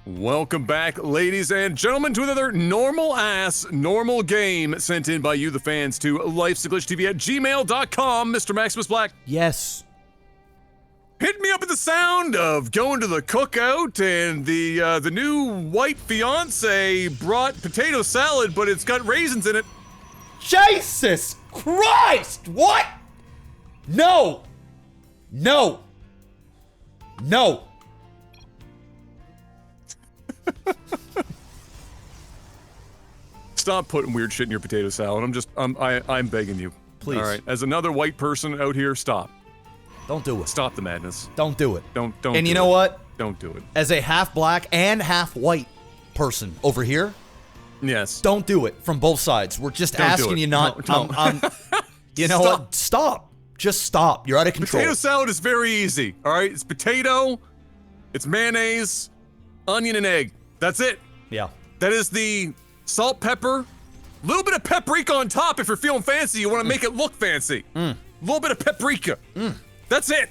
Welcome back, ladies and gentlemen, to another normal game sent in by you, the fans, to Lifesaglitchtv at gmail.com. Mr. Maximus Black. Yes. Hit me up at the sound of going to the cookout, and the new white fiance brought potato salad, but it's got raisins in it. Jesus Christ! What? No! No! No! Stop putting weird shit in your potato salad. I'm begging you. Please. All right. As another white person out here, stop. Don't do it. Stop the madness. Don't do it. Don't. And you know what? Don't do it. As a half black and half white person over here, yes. don't do it from both sides. We're just asking you not. No. You know what? Stop. Just stop. You're out of control. Potato salad is very easy. All right. It's potato. It's mayonnaise, onion, and egg. That's it. Yeah. That is the salt, pepper, a little bit of paprika on top if you're feeling fancy. You want to make it look fancy. A little bit of paprika. That's it.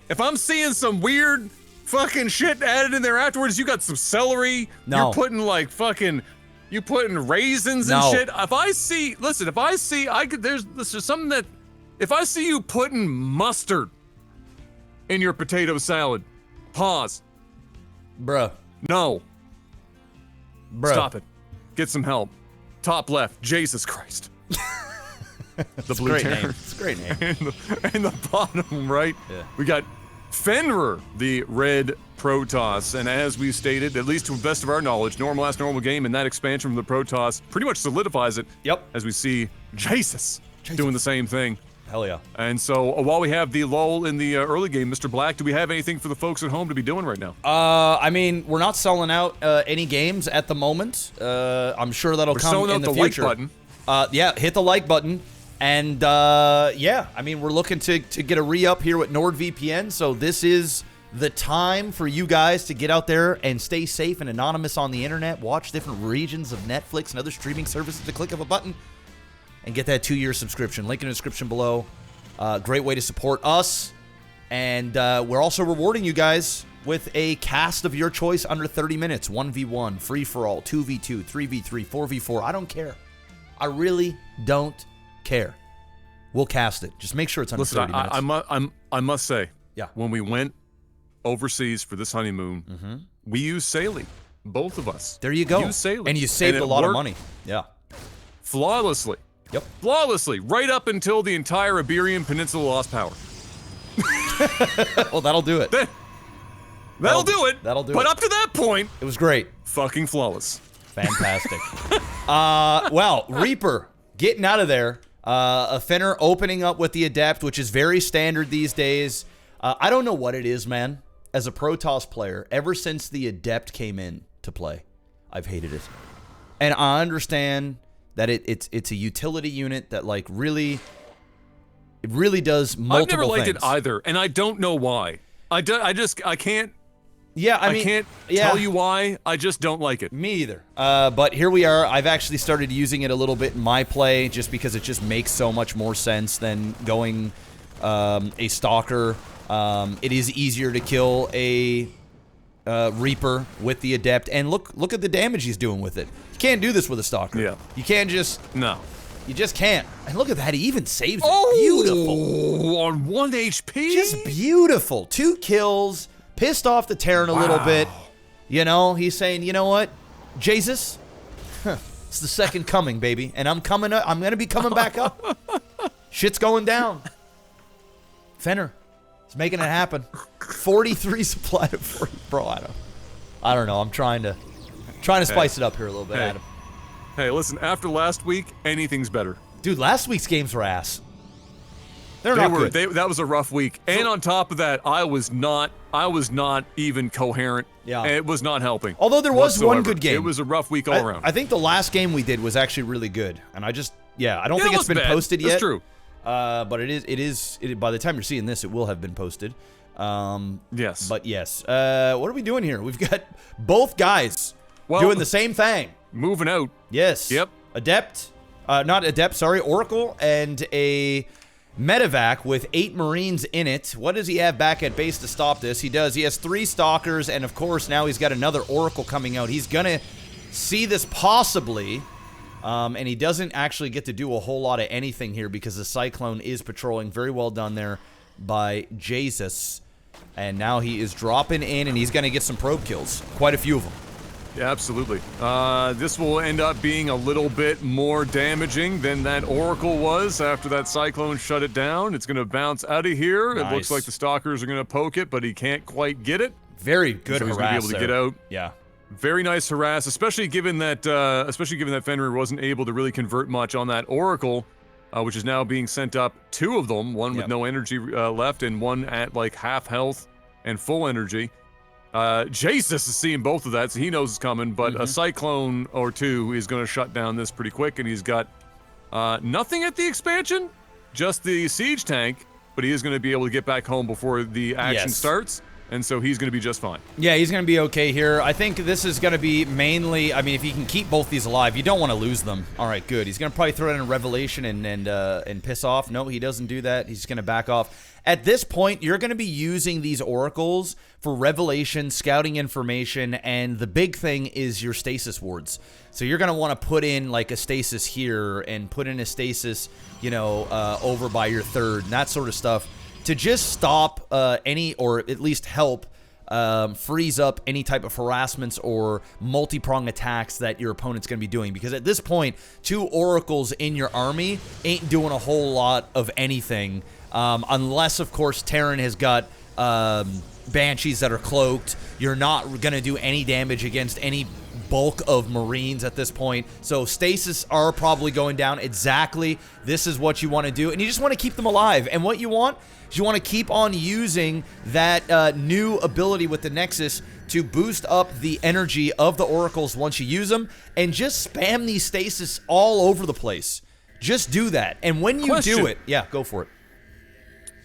If I'm seeing some weird fucking shit added in there afterwards, you got some celery. No. You're putting like fucking, you putting raisins and shit. If I see, listen, if I see, there's something that, if I see you putting mustard in your potato salad, pause. Bruh. No. Bruh. Stop it. Get some help. Top left, Jesus Christ. The blue Great terror. name. It's a great name. And the bottom right, we got Fenrir, the red Protoss. And as we stated, at least to the best of our knowledge, normal game, and that expansion from the Protoss pretty much solidifies it. Yep. As we see Jesus doing the same thing. Hell yeah. And so while we have the lull in the early game, Mr. Black, do we have anything for the folks at home to be doing right now? I mean, we're not selling out any games at the moment. I'm sure that'll come in the future. Like button. Yeah, hit the like button. And yeah, I mean, we're looking to get a re-up here with NordVPN, so this is the time for you guys to get out there and stay safe and anonymous on the internet, watch different regions of Netflix and other streaming services at the click of a button, and get that 2-year subscription. Link in the description below. Great way to support us. And we're also rewarding you guys with a cast of your choice under 30 minutes. 1v1, free-for-all, 2v2, 3v3, 4v4. I don't care. I really don't care. We'll cast it. Just make sure it's under 30 minutes. I must say, yeah, when we went overseas for this honeymoon, we used Saley. Both of us. There you go. Used Saley. And you saved a lot of money. Yeah. Flawlessly. Yep. Flawlessly, right up until the entire Iberian Peninsula lost power. Well, that'll do it. That'll do it. That'll do it. But up to that point, it was great. Fucking flawless. Fantastic. Well, Reaper getting out of there. A Fenrir opening up with the Adept, which is very standard these days. I don't know what it is, man. As a Protoss player, ever since the Adept came in to play, I've hated it. And I understand that it's a utility unit that like really does multiple things. I've never liked it either, and I don't know why. I can't. Yeah, I can't tell you why. I just don't like it. Me either. But here we are. I've actually started using it a little bit in my play, just because it just makes so much more sense than going a Stalker. It is easier to kill a Reaper with the Adept, and look at the damage he's doing with it. You can't do this with a Stalker. Yeah. You can't just... No. You just can't. And look at that. He even saves it. Beautiful. On 1 HP? Just beautiful. 2 kills. Pissed off the Terran a little bit. You know, he's saying, you know what, Jesus? It's the second coming, baby. And I'm coming up. I'm going to be coming back up. Shit's going down. Fenrir. He's making it happen. 43 supply to 40. Bro, I don't know. I'm trying to spice it up here a little bit, Adam. Hey, listen, after last week, anything's better. Dude, last week's games were ass. They were good. That was a rough week. And on top of that, I was not even coherent. Yeah. And it was not helping. Although there was one good game. It was a rough week all around. I think the last game we did was actually really good. And I just, I don't think it's been posted yet. That's true. But by the time you're seeing this, it will have been posted. Yes. But yes. What are we doing here? We've got both guys doing the same thing. Moving out. Yes. Yep. Adept. Not Adept, sorry. Oracle and a medevac with 8 Marines in it. What does he have back at base to stop this? He does. He has 3 Stalkers, and of course now he's got another Oracle coming out. He's gonna see this possibly, and he doesn't actually get to do a whole lot of anything here because the Cyclone is patrolling. Very well done there by Jesus. And now he is dropping in, and he's gonna get some probe kills. Quite a few of them. Yeah, absolutely. This will end up being a little bit more damaging than that Oracle was after that Cyclone shut it down. It's going to bounce out of here. Nice. It looks like the Stalkers are going to poke it, but he can't quite get it. Very good so he's harass going to be able to get out. Yeah. Very nice harass, especially given that Fenrir wasn't able to really convert much on that Oracle, which is now being sent up. 2 of them, one with no energy left and one at like half health and full energy. Jesus is seeing both of that, so he knows it's coming, but a Cyclone or 2 is going to shut down this pretty quick, and he's got nothing at the expansion, just the siege tank, but he is going to be able to get back home before the action starts, and so he's going to be just fine. Yeah, he's going to be okay here. I think this is going to be mainly, I mean, if he can keep both these alive, you don't want to lose them. All right, good. He's going to probably throw in a Revelation and piss off. No, he doesn't do that. He's going to back off. At this point, you're going to be using these Oracles for Revelation, scouting information, and the big thing is your stasis wards. So you're going to want to put in like a stasis here and put in a stasis, you know, over by your 3rd and that sort of stuff to just stop any, or at least help freeze up any type of harassments or multi-prong attacks that your opponent's going to be doing. Because at this point, 2 Oracles in your army ain't doing a whole lot of anything. Unless, of course, Terran has got Banshees that are cloaked. You're not going to do any damage against any bulk of Marines at this point. So stasis are probably going down. Exactly. This is what you want to do. And you just want to keep them alive. And what you want is you want to keep on using that new ability with the Nexus to boost up the energy of the Oracles once you use them. And just spam these stasis all over the place. Just do that. And when you do it... Yeah, go for it.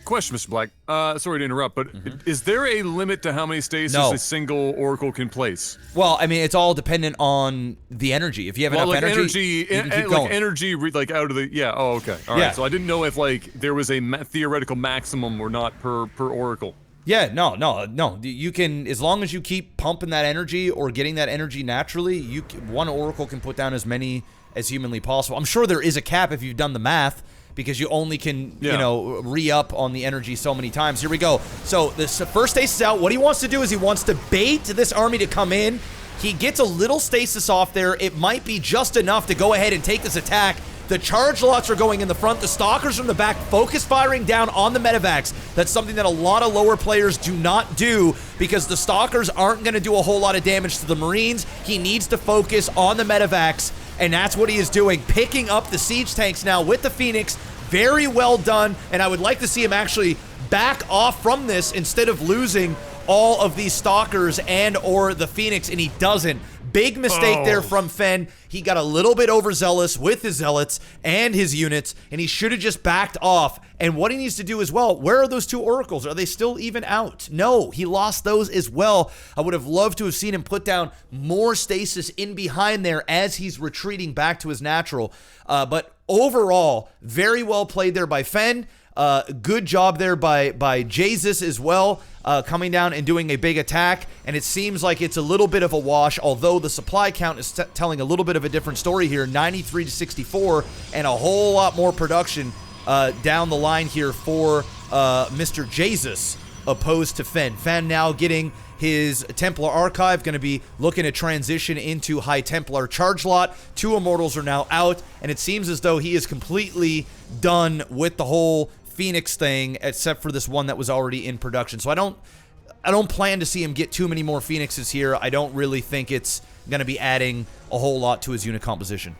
Question, Mr. Black. Sorry to interrupt, but is there a limit to how many stasis a single Oracle can place? Well, I mean, it's all dependent on the energy. If you have enough energy, you can keep going. Energy, like out of the... Yeah, oh, okay. All right, so I didn't know if, like, there was a theoretical maximum or not per Oracle. Yeah, no. You can, as long as you keep pumping that energy or getting that energy naturally, one Oracle can put down as many as humanly possible. I'm sure there is a cap if you've done the math, because you only can, you know, re-up on the energy so many times. Here we go. So this first stasis out. What he wants to do is he wants to bait this army to come in. He gets a little stasis off there. It might be just enough to go ahead and take this attack. The charge lots are going in the front. The Stalkers are in the back, focus firing down on the medevacs. That's something that a lot of lower players do not do because the Stalkers aren't going to do a whole lot of damage to the Marines. He needs to focus on the medevacs, and that's what he is doing, picking up the siege tanks now with the Phoenix. Very well done, and I would like to see him actually back off from this instead of losing all of these Stalkers and or the Phoenix, and he doesn't. Big mistake there from Fen. He got a little bit overzealous with his Zealots and his units, and he should have just backed off. And what he needs to do as well, where are those 2 Oracles? Are they still even out? No, he lost those as well. I would have loved to have seen him put down more stasis in behind there as he's retreating back to his natural. But overall, very well played there by Fen. Good job there by Jesus as well, coming down and doing a big attack, and it seems like it's a little bit of a wash, although the supply count is telling a little bit of a different story here, 93 to 64, and a whole lot more production down the line here for Mr. Jesus opposed to Fen. Fen now getting his Templar Archive, going to be looking to transition into High Templar Charge Lot. 2 Immortals are now out, and it seems as though he is completely done with the whole Phoenix thing, except for this one that was already in production. So I don't plan to see him get too many more Phoenixes here. I don't really think it's going to be adding a whole lot to his unit composition.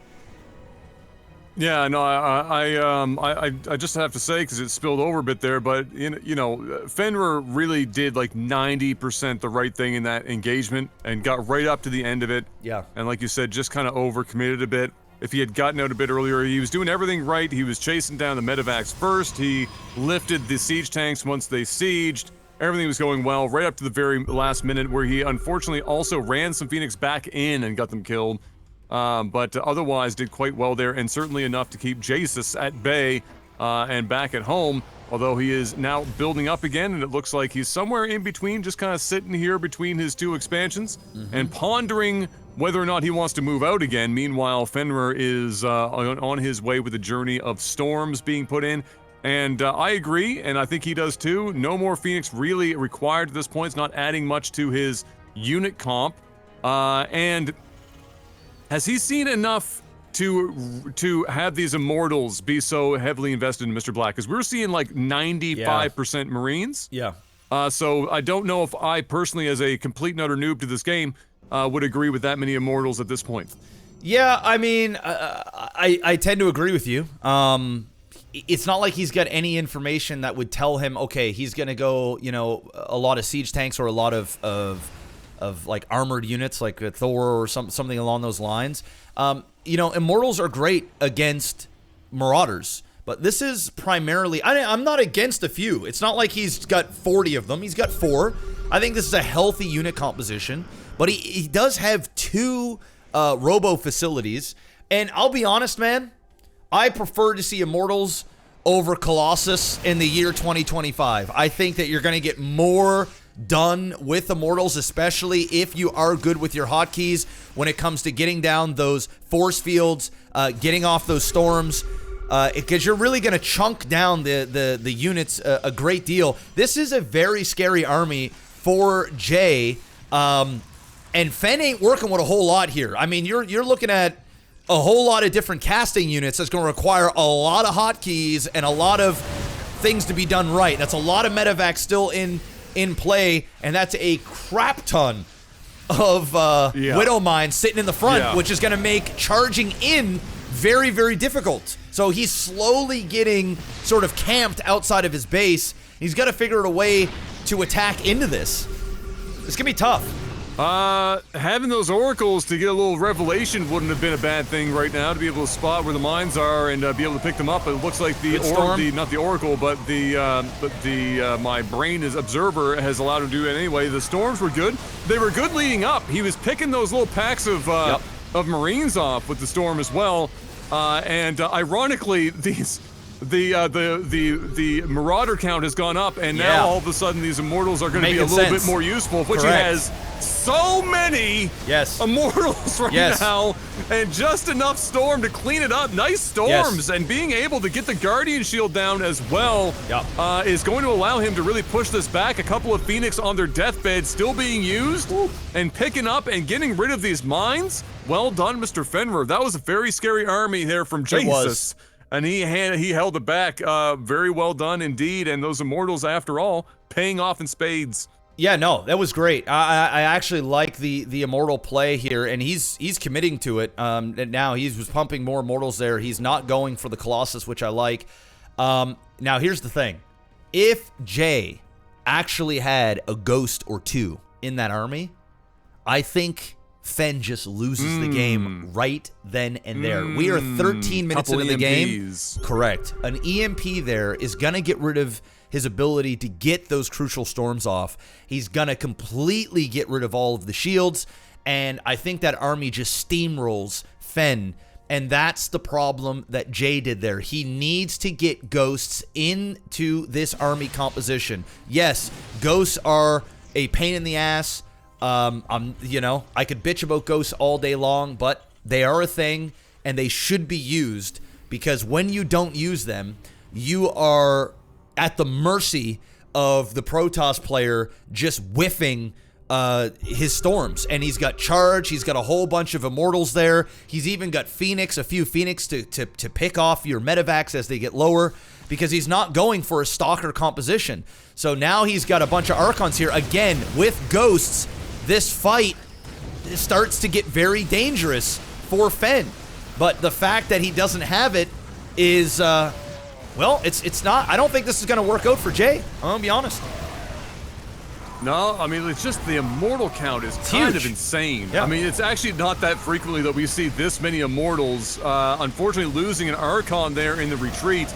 Yeah, no, I just have to say, because it spilled over a bit there, but, you know, Fenrir really did like 90% the right thing in that engagement and got right up to the end of it. Yeah. And like you said, just kind of overcommitted a bit. If he had gotten out a bit earlier, he was doing everything right. He was chasing down the medevacs first. He lifted the siege tanks once they sieged. Everything was going well right up to the very last minute, where he unfortunately also ran some Phoenix back in and got them killed. But otherwise did quite well there, and certainly enough to keep Jesus at bay and back at home. Although he is now building up again, and it looks like he's somewhere in between, just kind of sitting here between his two expansions and pondering whether or not he wants to move out again. Meanwhile, Fenrir is on his way with the journey of storms being put in. And I agree, and I think he does too. No more Phoenix really required at this point. It's not adding much to his unit comp. And has he seen enough to have these immortals be so heavily invested in Mr. Black? Because we're seeing like 95% Marines. Yeah. So I don't know if I personally, as a complete and utter noob to this game, would agree with that many immortals at this point. Yeah, I mean, I tend to agree with you. It's not like he's got any information that would tell him, okay, he's going to go, you know, a lot of siege tanks or a lot of like armored units like a Thor or something along those lines. You know, Immortals are great against Marauders, but this is primarily, I'm not against a few. It's not like he's got 40 of them. He's got 4. I think this is a healthy unit composition, but he does have 2 robo facilities. And I'll be honest, man, I prefer to see Immortals over Colossus in the year 2025. I think that you're going to get more done with Immortals, especially if you are good with your hotkeys when it comes to getting down those force fields, getting off those storms, because you're really going to chunk down the units a great deal. This is a very scary army for Jay, and Fen ain't working with a whole lot here. I mean, you're looking at a whole lot of different casting units that's going to require a lot of hotkeys and a lot of things to be done right. That's a lot of medevac still in play, and that's a crap ton of Widow Mines sitting in the front, which is going to make charging in very, very difficult. So he's slowly getting sort of camped outside of his base. He's got to figure out a way to attack into this. It's going to be tough. Having those oracles to get a little revelation wouldn't have been a bad thing right now, to be able to spot where the mines are and be able to pick them up. It looks like not the oracle, but my brain as observer has allowed him to do it anyway. The storms were good. They were good leading up. He was picking those little packs of Marines off with the storm as well. And ironically, the Marauder count has gone up, and now all of a sudden these Immortals are going to be a little bit more useful, which he has so many Immortals right now, and just enough storm to clean it up. Nice storms, and being able to get the Guardian Shield down as well is going to allow him to really push this back. A couple of Phoenix on their deathbed still being used, and picking up and getting rid of these mines. Well done, Mr. Fenrir. That was a very scary army there from Jesus. And he held it back. Very well done indeed. And those Immortals, after all, paying off in spades. Yeah, no, that was great. I actually like the Immortal play here, and he's committing to it. And now he was pumping more Immortals there. He's not going for the Colossus, which I like. Now, here's the thing. If Jay actually had a Ghost or 2 in that army, I think Fen just loses the game right then and there. We are 13 minutes into the game. Correct. An EMP there is going to get rid of his ability to get those crucial storms off. He's going to completely get rid of all of the shields, and I think that army just steamrolls Fen, and that's the problem that Jay did there. He needs to get Ghosts into this army composition. Yes, Ghosts are a pain in the ass. You know, I could bitch about Ghosts all day long, but they are a thing, and they should be used, because when you don't use them, you are at the mercy of the Protoss player just whiffing his storms. And he's got charge, he's got a whole bunch of Immortals there, he's even got Phoenix, a few Phoenix to pick off your medevacs as they get lower, because he's not going for a Stalker composition. So now he's got a bunch of Archons here, again, with Ghosts. This fight starts to get very dangerous for Fen. But the fact that he doesn't have it is, well, it's not. I don't think this is going to work out for Jay. I'm going to be honest. No, I mean, it's just the Immortal count is kind of insane. Yeah. I mean, it's actually not that frequently that we see this many Immortals. Unfortunately, losing an Archon there in the retreat.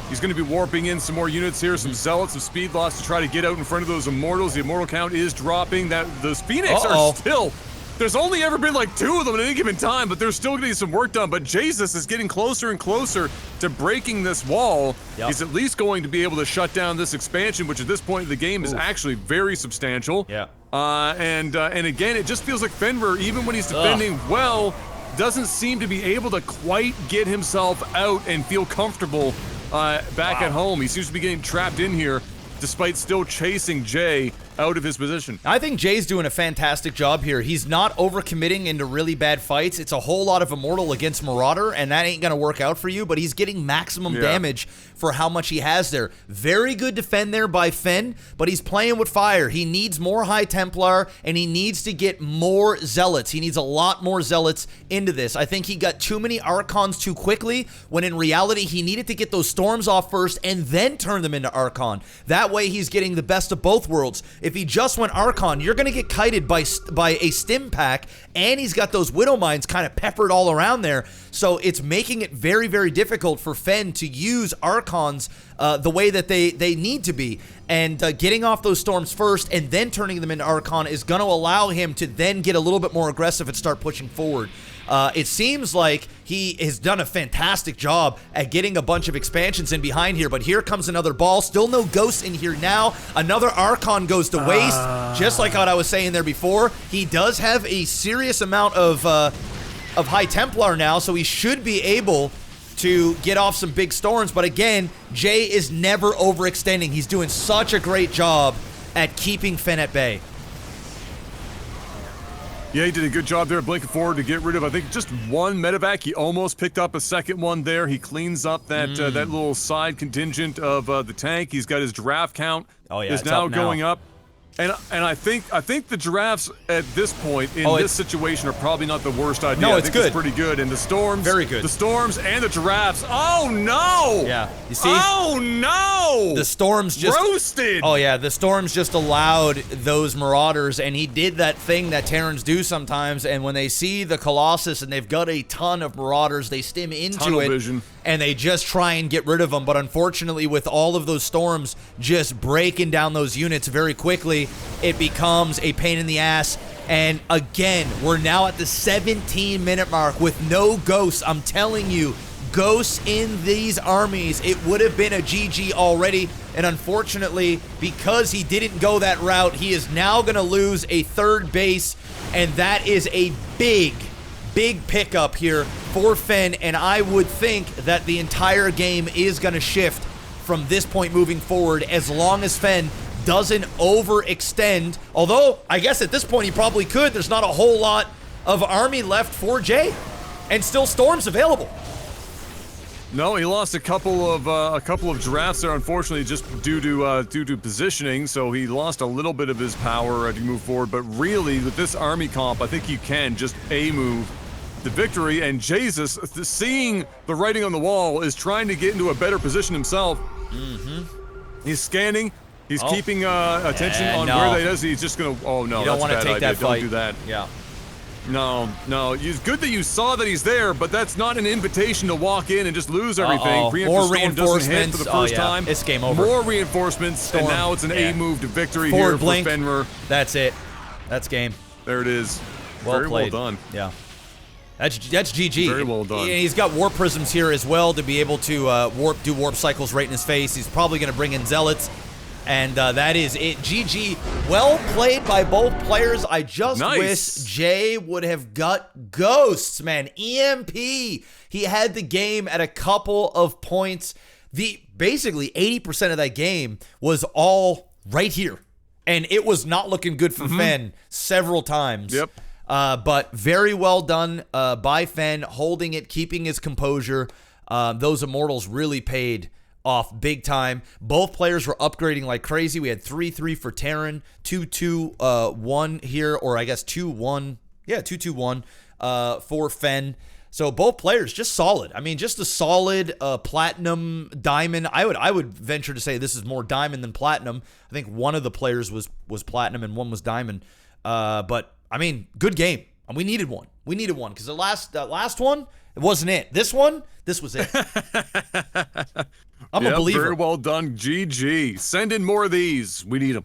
He's going to be warping in some more units here, some Zealots, some speed loss to try to get out in front of those Immortals. The Immortal count is dropping. Those Phoenix are still There's only ever been like 2 of them at any given time, but they're still getting some work done. But Jesus is getting closer and closer to breaking this wall. Yep. He's at least going to be able to shut down this expansion, which at this point in the game is actually very substantial. Yeah. And again, it just feels like Fenrir, even when he's defending well, doesn't seem to be able to quite get himself out and feel comfortable back at home. He seems to be getting trapped in here, despite still chasing Jay out of his position. I think Jay's doing a fantastic job here. He's not overcommitting into really bad fights. It's a whole lot of Immortal against Marauder, and that ain't going to work out for you, but he's getting maximum damage for how much he has there. Very good defend there by Fen, but he's playing with fire. He needs more High Templar, and he needs to get more Zealots. He needs a lot more Zealots into this. I think he got too many Archons too quickly, when in reality, he needed to get those Storms off first and then turn them into Archon. That way, he's getting the best of both worlds. If he just went Archon, you're going to get kited by a stim pack, and he's got those Widow Mines kind of peppered all around there. So it's making it very, very difficult for Fen to use Archons the way that they need to be. And getting off those Storms first and then turning them into Archon is going to allow him to then get a little bit more aggressive and start pushing forward. It seems like he has done a fantastic job at getting a bunch of expansions in behind here, but here comes another ball. Still no ghosts in here now. Another Archon goes to waste, just like what I was saying there before. He does have a serious amount of High Templar now, so he should be able to get off some big storms, but again, Jay is never overextending. He's doing such a great job at keeping Fen at bay. Yeah, he did a good job there blinking forward to get rid of, I think, just one medevac. He almost picked up a second one there. He cleans up that that little side contingent of the tank. He's got his giraffe count is now going up. And I think the giraffes at this point in this situation are probably not the worst idea. No, I it's think good. It's pretty good. And the storms, very good. The storms and the giraffes. Oh no! Yeah, you see? Oh no! The storms just roasted. Oh yeah, the storms just allowed those Marauders, and he did that thing that Terrans do sometimes. And when they see the Colossus and they've got a ton of Marauders, they stim into Tunnel it. Vision. And they just try and get rid of them. But unfortunately, with all of those storms just breaking down those units very quickly, it becomes a pain in the ass. And again, we're now at the 17-minute mark with no ghosts. I'm telling you, ghosts in these armies, it would have been a GG already. And unfortunately, because he didn't go that route, he is now going to lose a third base. And that is a big pickup here for Fen, and I would think that the entire game is going to shift from this point moving forward as long as Fen doesn't overextend. Although, I guess at this point he probably could. There's not a whole lot of army left for Jay, and still storms available. No, he lost a couple of giraffes there, unfortunately, just due to positioning. So he lost a little bit of his power to move forward. But really, with this army comp, I think you can just move to victory. And Jesus, seeing the writing on the wall, is trying to get into a better position himself. He's scanning. He's keeping attention on where they is. He's just gonna. Oh no, you don't want to take that fight. Don't do that. Yeah. No. It's good that you saw that he's there, but that's not an invitation to walk in and just lose everything. More reinforcements for the first time. It's game over. More reinforcements, and now it's an A move to victory Forward here blink. for Fenrir. That's it. That's game. There it is. Well Very played. well done. Yeah. That's GG. Very well done. He's got warp prisms here as well to be able to do warp cycles right in his face. He's probably going to bring in zealots. And that is it. GG. Well played by both players. I just wish Jay would have got ghosts, man. EMP. He had the game at a couple of points. Basically 80% of that game was all right here. And it was not looking good for Fen several times. Yep. But very well done by Fen, holding it, keeping his composure. Those Immortals really paid off big time. Both players were upgrading like crazy. We had 3-3 for Terran, 2-2-1 here, or I guess 2-1. Yeah, 2-2-1 for Fen. So both players just solid. I mean, just a solid platinum diamond. I would venture to say this is more diamond than platinum. I think one of the players was platinum and one was diamond. But I mean, good game. And we needed one. We needed one because the last one, it wasn't it. This one, this was it. I'm a believer. Very well done, GG. Send in more of these. We need them.